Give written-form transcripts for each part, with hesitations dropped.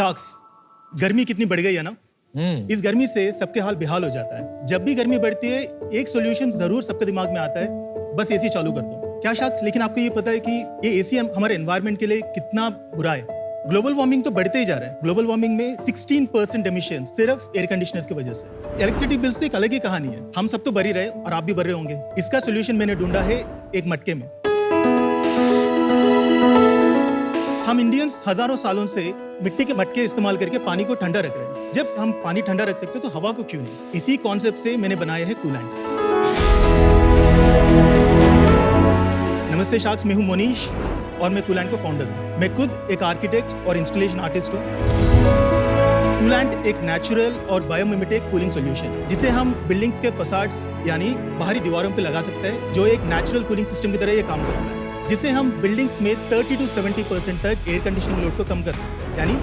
Sharks, गर्मी कितनी बढ़ गई है ना। इस गर्मी से सबके हाल बेहाल हो जाता है। जब भी गर्मी बढ़ती है एक सॉल्यूशन जरूर सबके दिमाग में आता है, बस एसी चालू कर दो। क्या शार्क्स, लेकिन आपको ये पता है कि ये एसी हमारे एनवायरनमेंट के लिए कितना बुरा है। ग्लोबल वार्मिंग तो बढ़ते ही जा रहा है। ग्लोबल वार्मिंग में 16% एमिशन सिर्फ एयर कंडीशनर्स की वजह से। इलेक्ट्रिसिटी बिल्स तो एक अलग ही कहानी है, हम सब तो भर ही रहे और आप भी भर रहे होंगे। इसका सोल्यूशन मैंने ढूंढा है एक मटके में। हम इंडियंस हजारों सालों से मिट्टी के मटके इस्तेमाल करके पानी को ठंडा रख रहे हैं। जब हम पानी ठंडा रख सकते हैं तो हवा को क्यों नहीं। इसी कॉन्सेप्ट से मैंने बनाया है कूलेंट। नमस्ते शार्क्स, मैं हूं मोनीश और मैं कूलेंट को फाउंडर हूं। मैं खुद एक आर्किटेक्ट और इंस्टॉलेशन आर्टिस्ट हूं। कूलेंट एक नेचुरल और बायोमिमेटिक कूलिंग सॉल्यूशन जिसे हम बिल्डिंग्स के फसाड्स यानी बाहरी दीवारों पे लगा सकते हैं, जो एक नेचुरल कूलिंग सिस्टम की तरह ये काम करता है, जिससे हम बिल्डिंग्स में 30 to 70% तक एयर कंडीशनिंग लोड को कम कर सकते हैं। यानी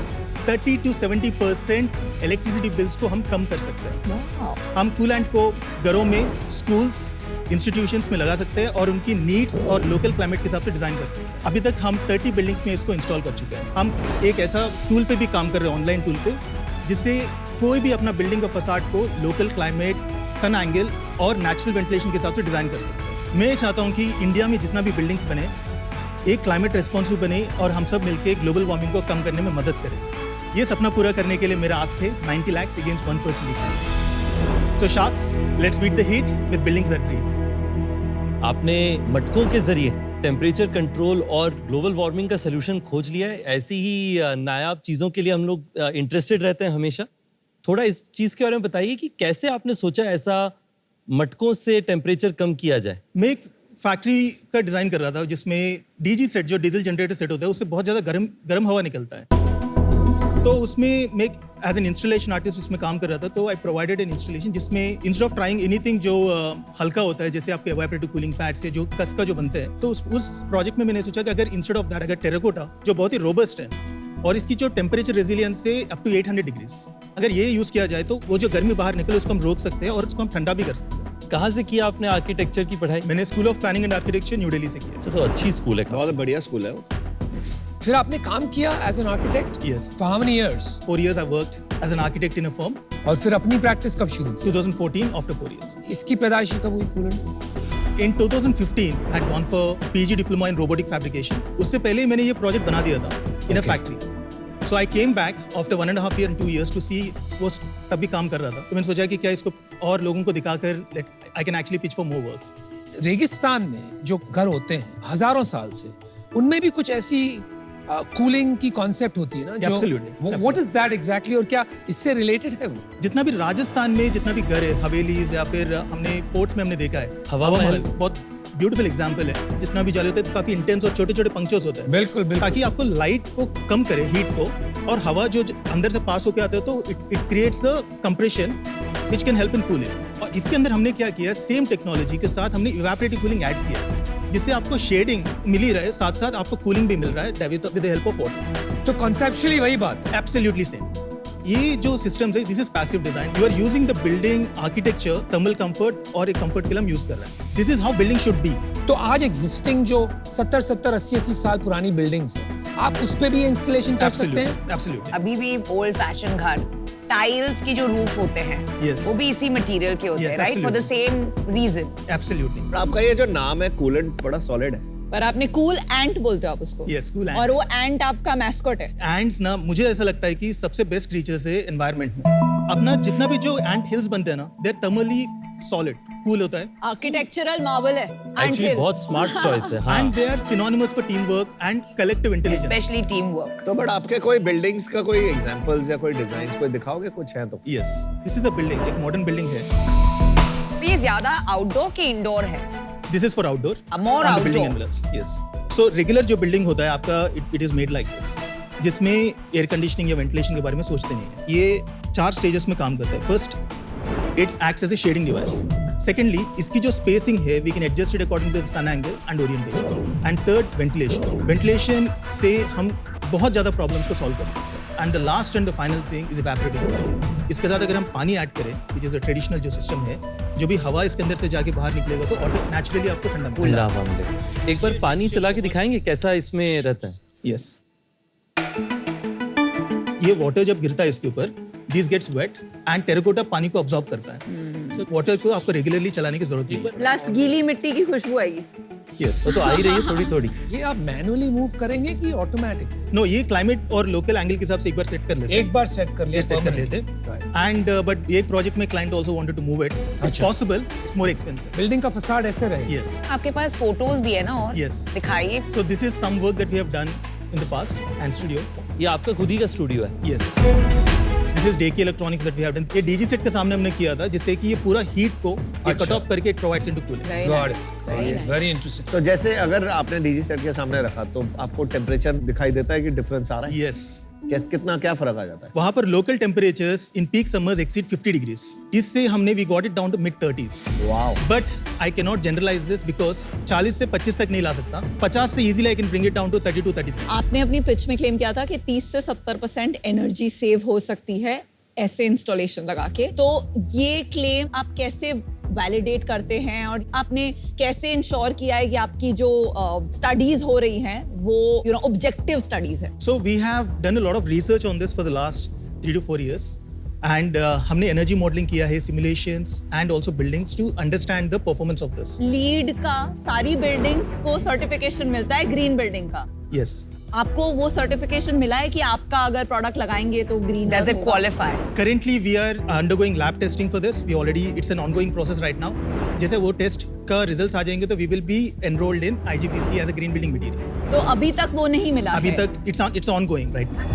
30 to 70% इलेक्ट्रिसिटी बिल्स को हम कम कर सकते हैं। हम कूलेंट को घरों में, स्कूल्स, इंस्टीट्यूशंस में लगा सकते हैं और उनकी नीड्स और लोकल क्लाइमेट के हिसाब से डिजाइन कर सकते हैं। अभी तक हम 30 बिल्डिंग्स में इसको इंस्टॉल कर चुके हैं। हम एक ऐसा टूल पे भी काम कर रहे हैं, ऑनलाइन टूल पे, जिससे कोई भी अपना बिल्डिंग का फसाड को लोकल क्लाइमेट, सन एंगल और नेचुरल वेंटिलेशन के हिसाब से डिजाइन कर सकते हैं। मैं चाहता हूं कि इंडिया में जितना भी बिल्डिंग्स बने एक क्लाइमेट रेस्पॉन्सिव बने और हम सब मिलकर ग्लोबल वार्मिंग को कम करने में मदद करें। ये सपना पूरा करने के लिए मेरा आस्क है 90 lakhs against 1% decline. So sharks, let's beat the heat with buildings that breathe. आपने मटकों के जरिए टेम्परेचर कंट्रोल और ग्लोबल वार्मिंग का सलूशन खोज लिया है। ऐसी ही नायाब चीज़ों के लिए हम लोग इंटरेस्टेड रहते हैं हमेशा। थोड़ा इस चीज़ के बारे में बताइए कि कैसे आपने सोचा ऐसा मटकों से टेम्परेचर कम किया जाए। मैं एक फैक्ट्री का डिज़ाइन कर रहा था जिसमें डीजी सेट, जो डीजल जनरेटर सेट होता है, उससे बहुत ज़्यादा गर्म हवा निकलता है। तो उसमें मैं एज एन इंस्टॉलेशन आर्टिस्ट उसमें काम कर रहा था। तो आई प्रोवाइडेड एन इंस्टॉलेशन जिसमें इंस्टेड ऑफ ट्राइंग एनीथिंग जो हल्का होता है, जैसे आपके एवापोरेटिव कूलिंग पैड से जो कसका जो बनते हैं, तो उस प्रोजेक्ट में मैंने सोचा कि अगर इंस्टेड ऑफ दैट अगर टेराकोटा जो बहुत ही रोबस्ट है और इसकी जो टेम्परेचर रेजिलियंस से अप टू 800 डिग्रीज, अगर ये यूज़ किया जाए तो वो जो गर्मी बाहर निकले उसको हम रोक सकते हैं और उसको हम ठंडा भी कर सकते हैं। कहाँ से किया आपने आर्किटेक्चर की पढ़ाई? मैंने school of planning and architecture new Delhi से किया। तो अच्छी स्कूल है, बहुत बढ़िया स्कूल है वो। फिर आपने काम किया as an architect? Yes. For how many years? 4 years I worked as an architect in a firm. और फिर अपनी प्रैक्टिस कब शुरू की? 2014 after 4 years. इसकी पैदाइश कब हुई coolant? In 2015 I had gone for PG diploma in robotic fabrication. उससे पहले मैंने ये प्रोजेक्ट बना दिया था in a factory. So I came back after 1.5 year and 2 years to see वो तब भी काम कर रहा था। तो मैंने सोचा कि क्या इसको और लोगों को दिखाकर I can actually pitch for more work. रेगिस्तान में जो घर होते हैं हजारों साल से, उनमें भी कुछ ऐसी कूलिंग की कॉन्सेप्ट होती है ना, जो व्हाट इज दैट एग्जैक्टली, और क्या इससे रिलेटेड है वो? जितना भी राजस्थान में जितना भी घर है, हवेलीज या फिर हमने फोर्ट्स में हमने देखा है, हवा महल बहुत ब्यूटीफुल एग्जांपल है। जितना भी जाले होते हैं तो काफी इंटेंस और छोटे छोटे पंक्चर्स होते हैं। बिल्कुल बिल्कुल। ताकि आपको लाइट को कम करे, हीट को, और हवा जो अंदर से पास होकर आता है तो it creates a compression which can help in cooling. और इसके अंदर हमने क्या किया, सेम टेक्नोलॉजी के साथ हमने इवेपोरेटिव कूलिंग ऐड किया, जिससे आपको शेडिंग मिल ही रहे, साथ साथ आपको कूलिंग भी मिल रहा है with the help of water. तो कॉन्सेप्चुअली वही बात है। Absolutely same. ये जो सिस्टम्स है, this is passive design. You are using the building architecture, thermal comfort और एक कंफर्ट के लिए हम यूज कर रहे हैं। This is how building should be. तो आज एग्जिस्टिंग जो 70, 80 साल पुरानी बिल्डिंग्स हैं, आप उस पे भी इंस्टॉलेशन कर सकते हैं? एब्सोल्युटली। अभी भी ओल्ड फैशन घर, टाइल्स की जो रूफ होते हैं, Yes. वो भी इसी मटेरियल के होते Yes, हैं, right? For the same reason. Absolutely. आपका ये जो नाम है कूलेंट बड़ा सॉलिड है। पर आपने कूल एंट बोलते हो आप उसको। Yes, cool ant. और वो एंट आपका मैस्कॉट है। एंड्स ना, मुझे ऐसा लगता है कि सबसे बेस्ट क्रीचर्स है एनवायरनमेंट में। अपना जितना भी जो एंट हिल्स बनते हैं ना, they are thermally solid, cool होता है। आर्किटेक्चरल मार्वल है एक्चुअली बहुत स्मार्ट चॉइस है। हाँ। And they are synonymous for team work and collective intelligence. Specially team work. तो बट आपके कोई बिल्डिंग्स का कोई एग्जांपल्स या कोई डिजाइन्स कोई दिखाओगे, कुछ है तो? Yes, this is a building, एक मॉडर्न बिल्डिंग है। ये ज्यादा आउटडोर के इंडोर है? This is for outdoor. More outdoor. Yes. So regular जो बिल्डिंग होता है आपका, it is made like this, जिसमें एयर कंडीशनिंग या वेंटिलेशन के बारे में सोचते नहीं है। ये 4 स्टेजेस में काम करता है। First, it acts as a shading device. Secondly, इसकी जो स्पेसिंग है, we can adjust it according to the sun angle and orientation. And third, ventilation. Ventilation से हम बहुत ज्यादा प्रॉब्लम्स को सॉल्व कर सकते हैं। And the last and the final thing is evaporative cooling. इसके साथ अगर हम पानी ऐड करें, विच इज अ ट्रेडिशनल जो सिस्टम है, जो भी हवा इसके अंदर से जाके बाहर निकलेगा तो नेचुरली आपको ठंडा मिलेगा। हवा मिलेगा। एक बार पानी चला के दिखाएंगे कैसा इसमें रहता है? यस। ये वाटर जब गिरता है इसके ऊपर, this gets wet and terracotta पानी को अब्सॉर्ब करता है। सो वाटर को आपको रेगुलरली चलाने की जरूरत नहीं है। प्लस गीली मिट्टी की खुशबू आएगी। यस, वो तो आ ही रही है थोड़ी थोड़ी। ये आप मैनुअली मूव करेंगे कि ऑटोमेटिक? नो, ये क्लाइमेट और लोकल एंगल के हिसाब से एक बार सेट कर लेते हैं। एक बार सेट कर लिया, सेट कर लेते एंड बट ये प्रोजेक्ट में client also wanted to move it. It's possible, it's more expensive. Building का फसाड ऐसे रहे। यस, आपके पास फोटोज भी है ना? और Yes. दिखाइए। So this is some work that we have done in the past and studio. ये आपका खुद ही का स्टूडियो है? Yes, this is Deki electronics that we have done. ये डीजी सेट के सामने हमने किया था, जिससे कि ये पूरा हीट को कट ऑफ करके it provides into cooling. Got it, very interesting. तो जैसे अगर आपने डीजी सेट के सामने रखा तो आपको टेम्परेचर दिखाई देता है कि डिफरेंस आ रहा है? यस, कितना क्या फर्क आ जाता है? वहां पर local temperatures in peak summers exceed 50 degrees. इससे हमने we got it down to mid 30s। Wow. But I can not generalise this because 40 से 25 तक नहीं ला सकता। 50 से easily I can bring it down to 32, 33। आपने अपनी पिच में क्लेम किया था कि 30 से 70% एनर्जी सेव हो सकती है ऐसे इंस्टॉलेशन लगा के। तो ये क्लेम आप कैसे वैलिडेट करते हैं और आपने कैसे इंश्योर किया है कि आपकी जो स्टडीज हो रही हैं वो ऑब्जेक्टिव स्टडीज है? So we have done a lot of research on this for the last 3 to 4 years and हमने एनर्जी मॉडलिंग किया है, simulations and also buildings to understand the performance of this. Lead का सारी buildings को certification मिलता है green building का। Yes, आपको वो सर्टिफिकेशन मिला है कि आपका अगर प्रोडक्ट लगाएंगे तो green Does it qualify? currently we are undergoing lab testing for this. We already, it's an ongoing process right now. जैसे वो टेस्ट का रिजल्ट्स आ जाएंगे तो we will be enrolled in IGBC as a green building material. तो अभी तक वो नहीं मिला अभी है। तक it's ongoing right now.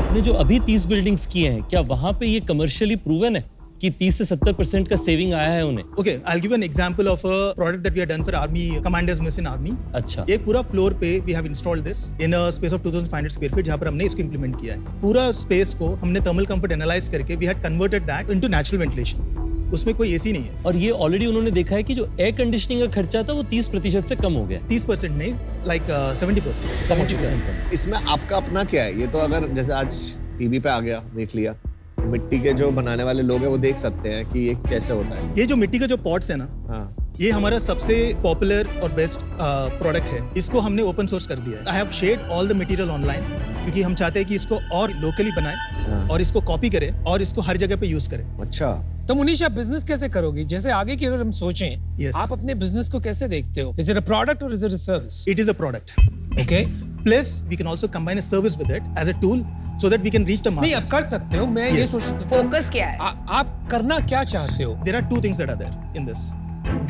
आपने जो अभी 30 बिल्डिंग्स किए हैं, क्या वहां पे ये कमर्शियली प्रूवन है कि 30 से 70% का सेविंग आया है उन्हें? Okay, I'll give you an example of a product that we have done for Army commanders miss in Army. अच्छा, एक पूरा फ्लोर पे we have installed this in a space of 2500 square feet जहाँ पर हमने इसको implement किया है। पूरा स्पेस को हमने thermal comfort analyze करके we had converted that into natural ventilation. उसमें कोई एसी नहीं है। और ये ऑलरेडी उन्होंने देखा है कि जो एयर कंडीशनिंग का खर्चा था वो 30% से कम हो गया। 30% नहीं, like 70%। 70% कम। इसमें आपका अपना क्या है? ये तो अगर जैसे आज टीवी पे आ गया, देख लिया, मिट्टी के जो बनाने वाले लोग हैं वो देख सकते हैं कि ये कैसे होता है। ये जो मिट्टी का जो पॉट्स है ना, हाँ, ये हमारा सबसे पॉपुलर और बेस्ट प्रोडक्ट है। इसको हमने ओपन सोर्स कर दिया है। I have shared all the material online क्योंकि हम चाहते हैं कि इसको और लोकली बनाएं और इसको कॉपी करें और इसको हर जगह पे यूज करें। अच्छा। तो मुनीश, आप बिजनेस कैसे करोगे? जैसे आगे की अगर हम सोचें, Yes. आप अपने बिजनेस को कैसे देखते हो? इज इट अ प्रोडक्ट और is it a service? It is a product. Okay, plus we can also combine a service with it as a tool so that we can reach the नहीं आप masses. कर सकते हो। मैं ये Yes. सोच, focus क्या है? आप करना क्या चाहते हो? There are two things that are there in this.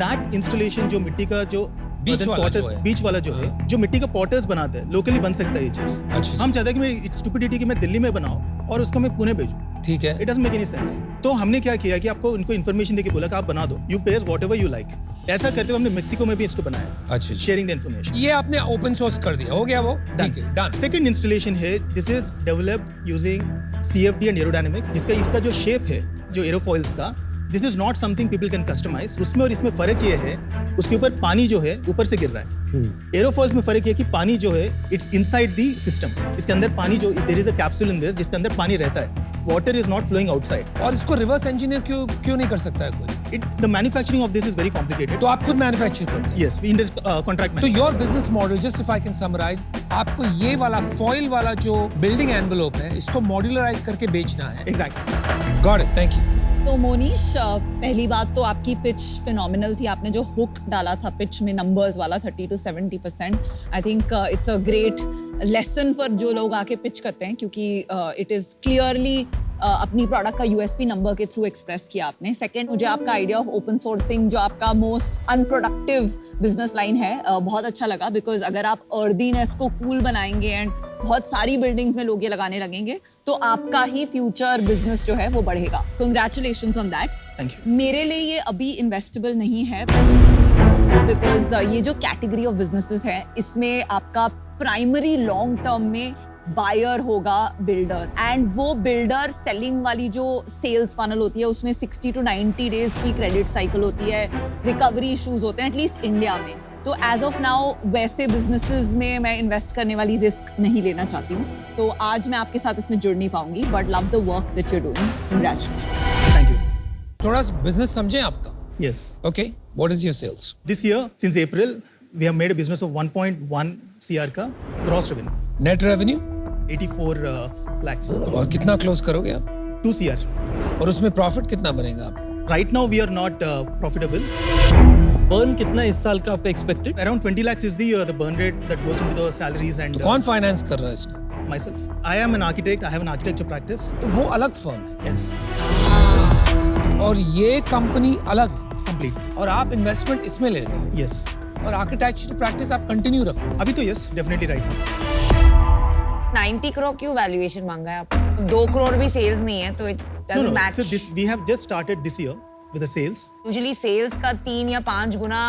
That installation जो मिट्टी का जो बीच वाला potters, जो है। बीच वाला जो है, जो मिट्टी का पॉटर्स बनाते हैं, लोकली बन सकता है ये चीज। अच्छा। हम चाहते हैं कि मैं स्टुपिडिटी कि मैं दिल्ली में बनाऊं और उसको मैं पुणे भेजूं। ठीक है। It doesn't make any sense. तो हमने क्या किया कि आपको उनको इन्फॉर्मेशन देके बोला कि आप बना दो, you page whatever you like. ऐसा करते हुए हमने मेक्सिको में भी इसको बनाया। अच्छा। Sharing the information. ये आपने ओपन सोर्स कर दिया, हो गया वो? ठीक है, डन। सेकंड इंस्टॉलेशन है, this is developed using CFD and aerodynamic, जिसका इसका जो शेप है जो एरोफॉइल्स का, this is not something people can customise. उसमें और इसमें फर्क ये है, उसके ऊपर पानी जो है ऊपर से गिर रहा है। एरोफॉइल्स में फर्क ये है कि पानी जो है इट्स इनसाइड द सिस्टम। इसके अंदर पानी जो, there is a capsule in this जिसके अंदर पानी रहता है। Water is not flowing outside. और इसको रिवर्स इंजीनियर क्यों नहीं कर सकता है कोई? The manufacturing of this is very complicated. तो आप खुद मैन्युफैक्चर करते हैं? Yes, we contract. तो your business model, just if I can summarise, आपको ये वाला फॉइल वाला जो बिल्डिंग एनवेलोप है, इसको मॉड्यूलराइज करके बेचना है। Exactly. Got it, thank you. तो मोनीश, पहली बात तो आपकी पिच फिनोमिनल थी। आपने जो हुक डाला था पिच में नंबर्स वाला 30 to 70%, I think it's a great lesson for जो लोग आके पिच करते हैं, क्योंकि इट इज क्लियरली अपनी प्रोडक्ट का यूएसपी नंबर के थ्रू एक्सप्रेस किया आपने। सेकंड, मुझे आपका आइडिया ऑफ ओपन सोर्सिंग, जो आपका मोस्ट अनप्रोडक्टिव बिजनेस लाइन है, बहुत अच्छा लगा। बिकॉज अगर आप अर्दीनेस को कूल बनाएंगे एंड बहुत सारी बिल्डिंग्स में लोग ये लगाने लगेंगे तो आपका ही फ्यूचर बिजनेस जो है वो बढ़ेगा। Congratulations on that. Thank you. मेरे लिए ये अभी इन्वेस्टेबल नहीं है बिकॉज ये जो कैटेगरी ऑफ बिजनेसेस है, इसमें आपका प्राइमरी लॉन्ग टर्म में बायर होगा बिल्डर, एंड वो बिल्डर सेलिंग वाली जो सेल्स फनल होती है उसमें 60 to 90 डेज की क्रेडिट साइकिल होती है, रिकवरी इश्यूज होते हैं एटलीस्ट इंडिया में। तो एज ऑफ नाउ वैसे बिजनेसेस में मैं इन्वेस्ट करने वाली रिस्क नहीं लेना चाहती हूँ। तो आज मैं आपके साथ इसमें जुड़ नहीं पाऊंगी, but love the work that you are doing. Congratulations. Thank you. थोड़ा सा बिजनेस समझें आपका। Yes, okay, what is your sales? this year since April we have made a business of 1.1 CR का gross revenue. Net revenue? 84 lakhs. और कितना close करोगे आप? 2 CR. और उसमें प्रॉफिट कितना बनेगा आपका? Right now we are not profitable. Burn कितना इस साल का आपका expected? Around 20 lakhs is the burn rate that goes into the salaries and तो कौन फाइनेंस कर रहा है इसको? myself. I am an architect. I have an architecture practice. तो वो अलग फर्म है Yes, और ये कंपनी अलग है complete. और आप इन्वेस्टमेंट इसमें ले रहे हो Yes. और आर्किटेक्चर प्रैक्टिस आप कंटिन्यू रखो। अभी तो yes, definitely right now. 90 crore क्यों वैल्यूएशन मांगा है आपने? 2 करोड़ भी सेल्स नहीं है तो it No, doesn't no. Match. So this we have just started this year with the sales. Usually sales का 3 या 5 गुना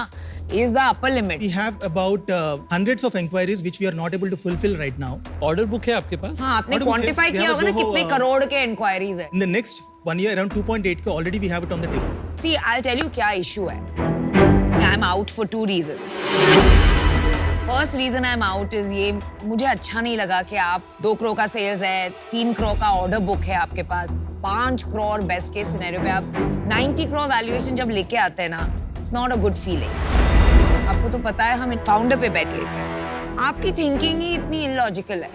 is the upper limit. We have about hundreds of inquiries which we are not able to fulfill right now. Order book है आपके पास? हाँ, आपने What do we quantify have? We किया have a होगा ना Zoho, कितने करोड़ के इंक्वायरीज है। In the next 1 year, around 2.8 के already we have it on the table. See I tell you क्या इशू है। I am out for 2 reasons. First reason I am out is ये मुझे अच्छा नहीं लगा कि आप 2 करोड़ का सेल्स है, 3 करोड़ का ऑर्डर बुक है आपके पास, 5 करोड़ बेस्ट केस सिनेरियो पे आप 90 करोड़ वैल्यूएशन जब लेके आते हैं ना, it's not a good feeling. आपको तो पता है हम फाउंडर पे बैठ लेते हैं, आपकी थिंकिंग ही इतनी इलॉजिकल है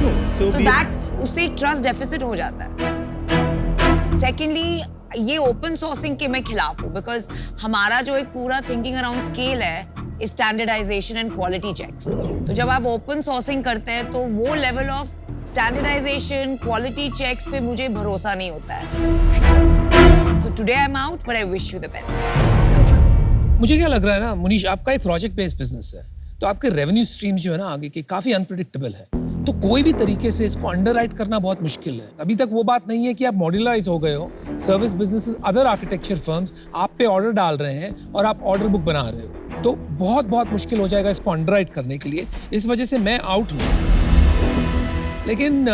No, so तो we दैट उससे एक ट्रस्ट डेफिसिट हो जाता है। सेकेंडली ये ओपन सोर्सिंग के मैं खिलाफ हूँ बिकॉज हमारा जो एक पूरा थिंकिंग अराउंड स्केल है स्टैंडर्डाइजेशन एंड क्वालिटी चेक्स। तो जब आप ओपन सोर्सिंग करते हैं तो वो level of standardisation quality checks पे मुझे भरोसा नहीं होता है। So today I am out but I wish you the best. मुझे क्या लग रहा है ना मुनीश, आपका एक प्रोजेक्ट बेस्ड बिजनेस है तो आपके रेवेन्यू स्ट्रीम जो है ना आगे के काफी अनप्रेडिक्टेबल है, तो कोई भी तरीके से इसको अंडरराइट करना बहुत मुश्किल है। अभी तक वो बात नहीं है कि आप मॉड्यूलराइज हो गए हो, service businesses other architecture firms आप पे ऑर्डर डाल रहे हैं और आप ऑर्डर बुक बना रहे हो, तो बहुत बहुत मुश्किल हो जाएगा इसको अंडरराइट करने के लिए। इस वजह से मैं आउट हूँ। लेकिन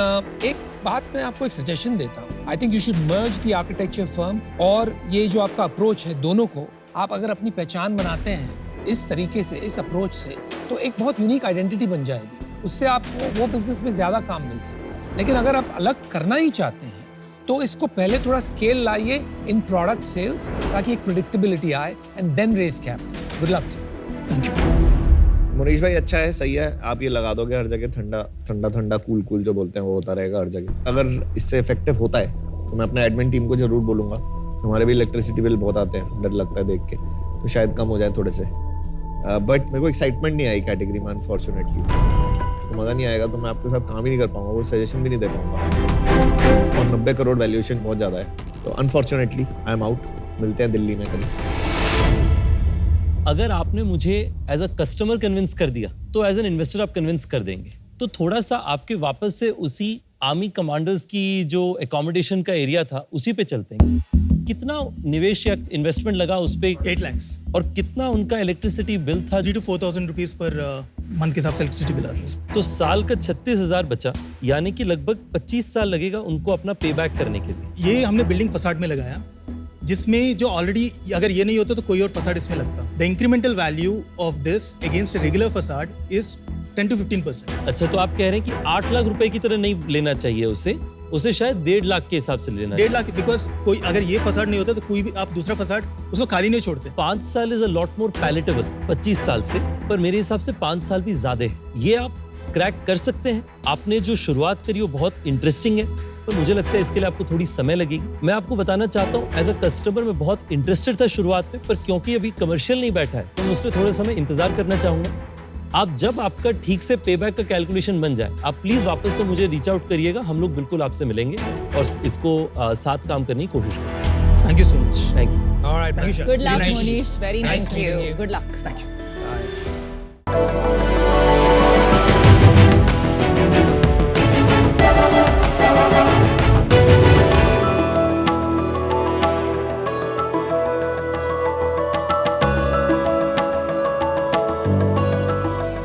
एक बात मैं आपको एक सजेशन देता हूँ, I think you should merge the architecture firm और ये जो आपका अप्रोच है, दोनों को आप अगर अपनी पहचान बनाते हैं इस तरीके से, इस अप्रोच से, तो एक बहुत यूनिक आइडेंटिटी बन जाएगी। उससे आपको वो बिजनेस में ज्यादा काम मिल सकता है। लेकिन अगर आप अलग करना ही चाहते हैं तो इसको पहले थोड़ा स्केल लाइए इन प्रोडक्ट सेल्स ताकि एक प्रेडिक्टेबिलिटी आए and then raise capital. Good luck. thank you. Munish भाई अच्छा है, सही है, आप ये लगा दोगे हर जगह, ठंडा ठंडा ठंडा कूल कूल जो बोलते हैं वो होता रहेगा हर जगह। अगर इससे इफेक्टिव होता है तो मैं अपने एडमिन टीम को जरूर बोलूंगा। हमारे भी इलेक्ट्रिसिटी बिल बहुत आते हैं, डर लगता है देख के, तो शायद कम हो जाए थोड़े से। बट मेरे को एक्साइटमेंट नहीं आई कैटेगरी में अनफॉर्चुनेटली, तो मज़ा नहीं आएगा तो मैं आपके साथ काम ही नहीं कर पाऊंगा, वो सजेशन भी नहीं दे पाऊंगा। और 90 करोड़ वैल्यूएशन बहुत ज़्यादा है, तो अनफॉर्चुनेटली आई एम आउट। मिलते हैं दिल्ली में कभी। अगर आपने मुझे एज अ कस्टमर कन्विंस कर दिया तो एज एन इन्वेस्टर आप कन्विंस कर देंगे। तो थोड़ा सा आपके वापस से उसी आर्मी कमांडर्स की जो एकोमोडेशन का एरिया था उसी पे चलते हैं। कितना निवेश या इन्वेस्टमेंट लगा उस पे 8 lakhs. और कितना उनका इलेक्ट्रिसिटी बिल था? 3 to 4,000 rupees per month के हिसाब से इलेक्ट्रिसिटी बिल आ रहा है। तो साल का 36,000 बचा, यानी कि लगभग 25 साल लगेगा उनको अपना पे बैक करने के लिए। ये हमने बिल्डिंग फसाड में लगाया, जिसमें जो ऑलरेडी, अगर ये नहीं होता तो कोई और फसाड इसमें लगता। The incremental value of this against regular facade is 10 to 15%. अच्छा, तो आप कह रहे हैं कि 8 लाख रुपए की तरह नहीं लेना चाहिए उसे शायद 1.5 लाख के हिसाब से लेना 1.5 लाख, बिकॉज कोई अगर ये फसाड नहीं होता तो कोई भी आप दूसरा फसाड उसको खाली नहीं छोड़ते। 5 साल is a lot more palatable 25 साल से, पर मेरे हिसाब से 5 साल भी ज्यादा है। ये आप क्रैक कर सकते हैं। आपने जो शुरुआत करी वो बहुत इंटरेस्टिंग है, पर मुझे लगता है इसके लिए आपको थोड़ी समय लगेगी। मैं आपको बताना चाहता हूँ एज अ कस्टमर मैं बहुत इंटरेस्टेड था शुरुआत में, पर क्योंकि अभी कमर्शियल नहीं बैठा है तो मैं उसमें थोड़ा समय इंतजार करना चाहूंगा। आप जब आपका ठीक से पेबैक का कैलकुलेशन बन जाए, आप प्लीज वापस से मुझे रीच आउट करिएगा, हम लोग बिल्कुल आपसे मिलेंगे और इसको साथ काम करने की कोशिश करेंगे। Thank you so much. Thank you. Alright, Thank you, Shaz. Good luck, Very nice. Monish. Very nice Thank to meet you. you. Good luck. Thank you.